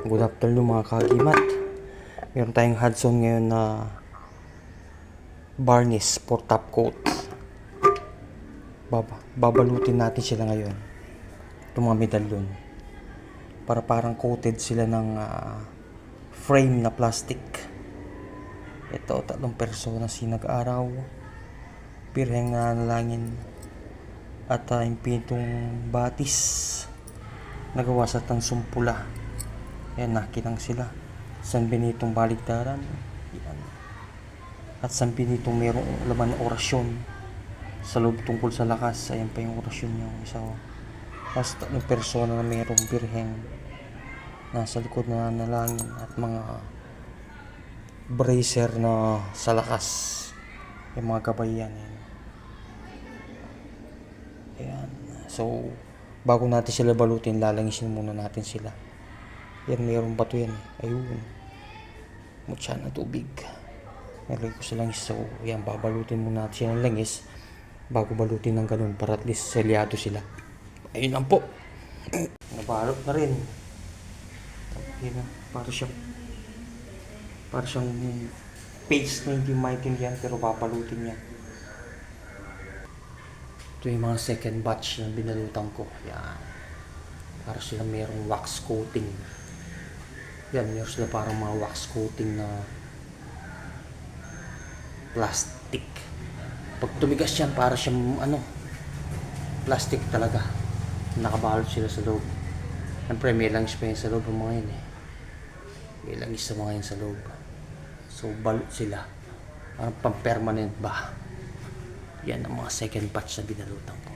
Good afternoon mga kagimat. Meron tayong Hudson ngayon na varnish for top coat. Babalutin natin sila ngayon. Itong mga medalyon. Para parang coated sila ng frame na plastic. Ito, 3 persona sinag-araw. Birheng nanalangin. At yung pintong batis. Nagawa sa tansong pula. Yan, nakinang sila. San Benitong baligtaran. Yan. At San Benitong mayroong laman na orasyon sa loob tungkol sa lakas. Ayan pa yung orasyon niya. Isa, mas 3 persona na mayroong birheng nasa likod na nanalangin at mga bracer na sa lakas. Yung mga gabay yan. Ayan. So, bago natin sila balutin, lalangisin muna natin sila. Yan, mayroong bato yan. Ayun. Mutya na tubig. Nalagay ko sa langis. So, yan, babalutin muna natin sila ng langis bago balutin ng ganun para at least selyado sila. Ayun lang po. Nabalot na rin. Yan, para siyang paste na hindi maintindihan pero babalutin niya. Ito yung mga second batch na binalutan ko. Yan. Para sila mayroong wax coating. Yan, meron sila parang mga wax coating na plastic. Pag tumigas yan, para siyang plastic talaga. Nakabalot sila sa loob. Siyempre, may langis pa yun sa loob ng mga yun . May langis sa mga yun sa loob. So, balot sila. Parang pang-permanent ba? Yan ang mga second batch na binalutan ko.